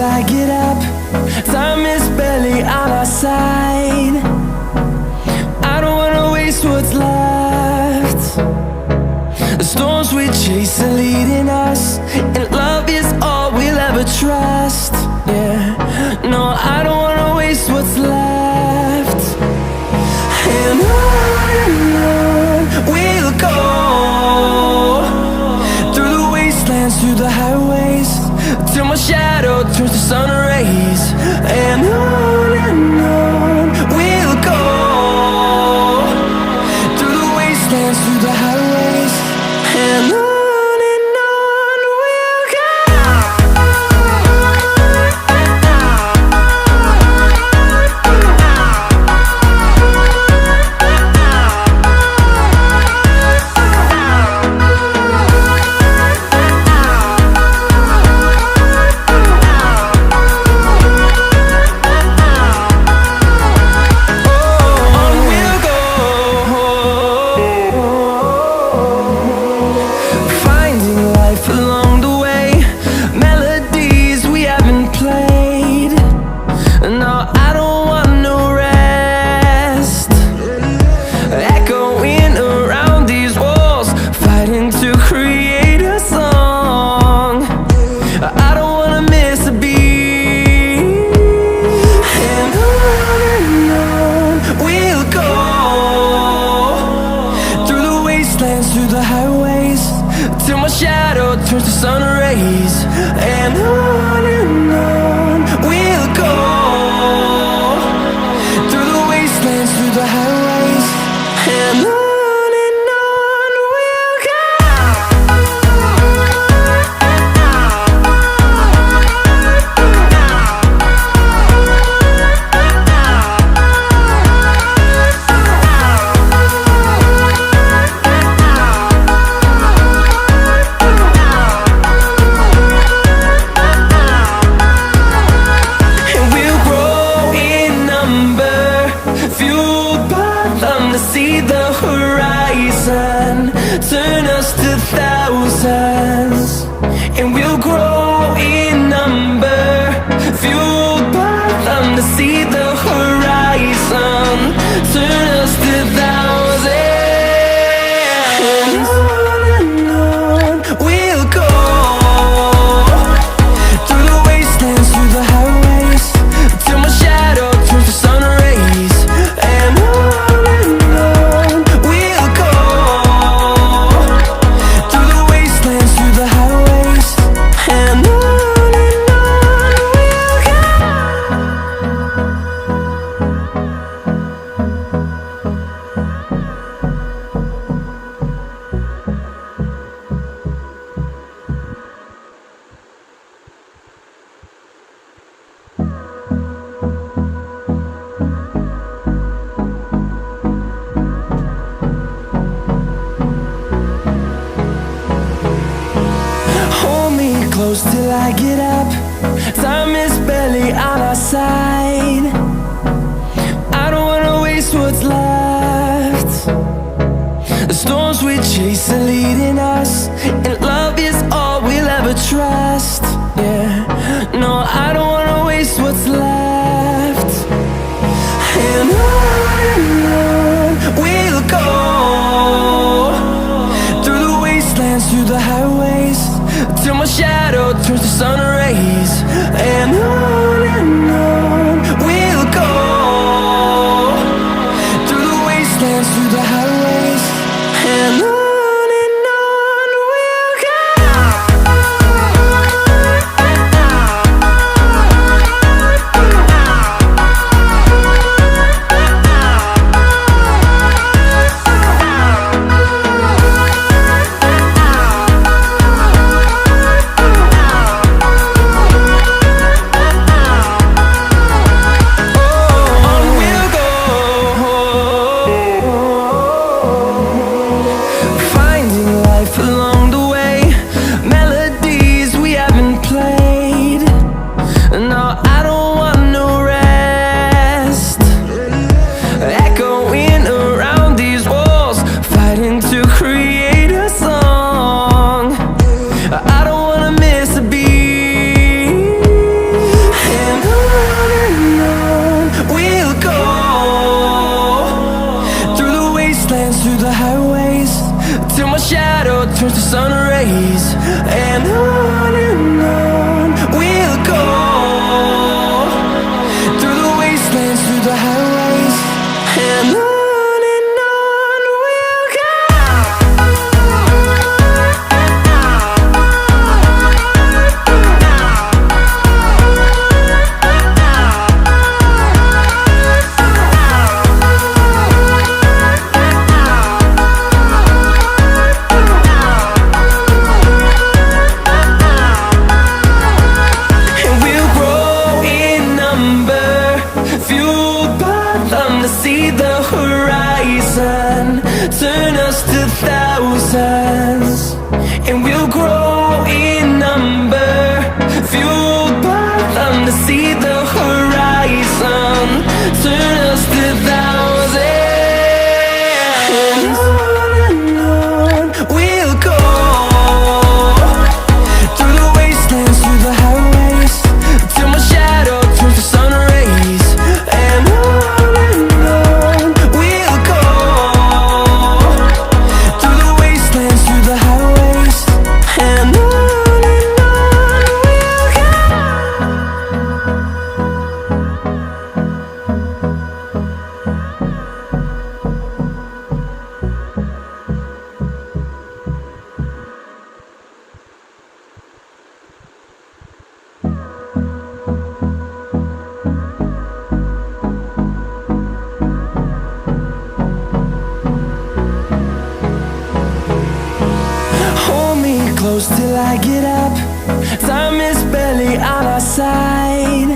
till I get up. Time is barely on our side. I don't wanna waste what's left. The storms we chase are leading us, and love is all we'll ever trust. Yeah, no, I don't wanna waste what's left. And on we'll go, through the wastelands, through the highways, till my shadow turns to sun rays. And on we'll go, through the wastelands, through the highways, and on we'll go. Through the highways, till my shadow turns to sun rays. And on we'll go, through the wastelands, through the highways, and on we'll go. See the horizon, turn us to thousands, and we'll grow in number, fueled by them. To see the horizon, turn us to thousands, and on we'll go, through the wastelands, through the highways, till my shadow turns to sun rays. And close till I get up. Time is barely on our side. I don't wanna waste what's left. The storms we chase are leading us, and love is all we'll ever trust. Yeah, no, I don't wanna waste what's left. And on we'll go, through the wastelands, through the highways, till my shadow turns to sun rays. And on we'll go, through the wastelands, through the highways, and on we'll go. close till I get up. Time is barely on our side.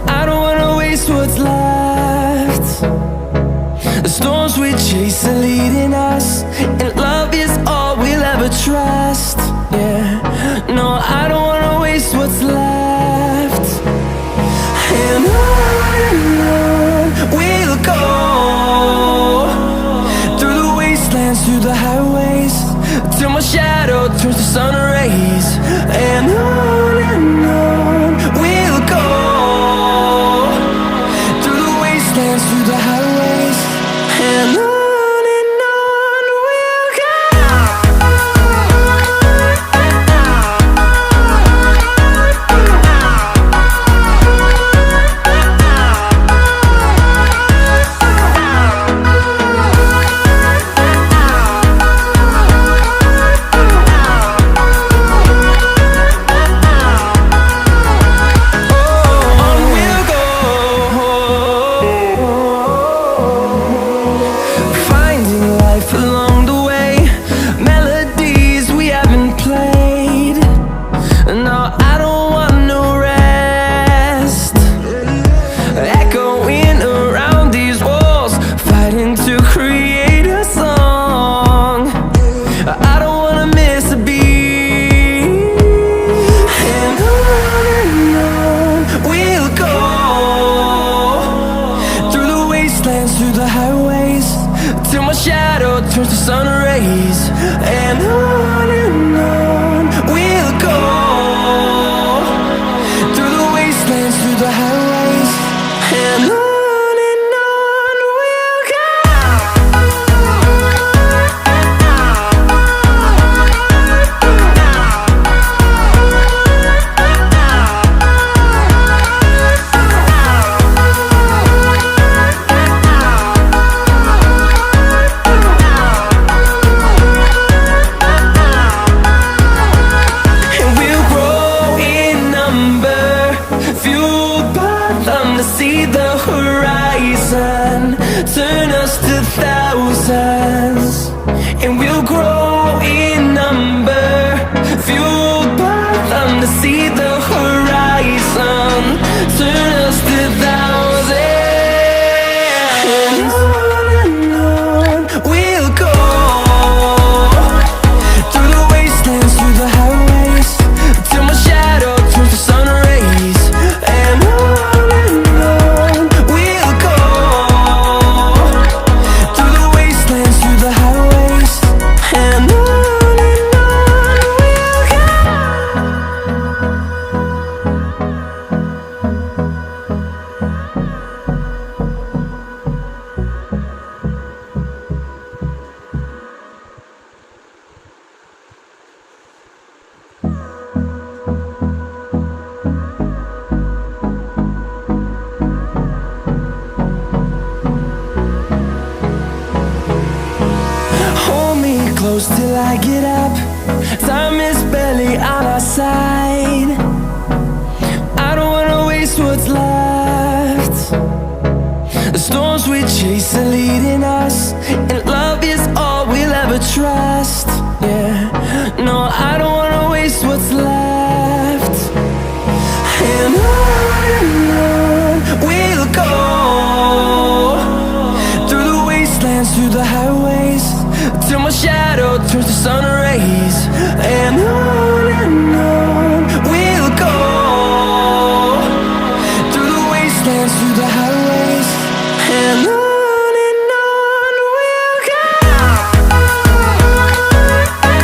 I don't wanna waste what's left. The storms we chase are leading us, and love is all we'll ever trust. Yeah, no, I don't wanna waste what's left. And on we'll go, through the wastelands, through the highways, till my shadow turns to sun rays. And on we'll go, through the wastelands, through the highways, and on we'll go. Through the highways, till my shadow turns to sun rays. And on we'll go, through the wastelands, through the highways, and on we'll go. See the horizon, turn us to thousands, and we'll grow in number, fueled by them. To see the horizon, turn us to thousands, and on we'll go, through the wastelands, through the highways, till my shadow turns to sun rays. And close till I get up. Time is barely on our side. I don't wanna waste what's left. The storms we chase are leading us, and love is all we'll ever trust. Yeah, no, I don't wanna waste what's left. And on we'll go, through the wastelands, through the highways, till my shadow turns to sun rays. And on we'll go, through the wastelands, through the highways, and on.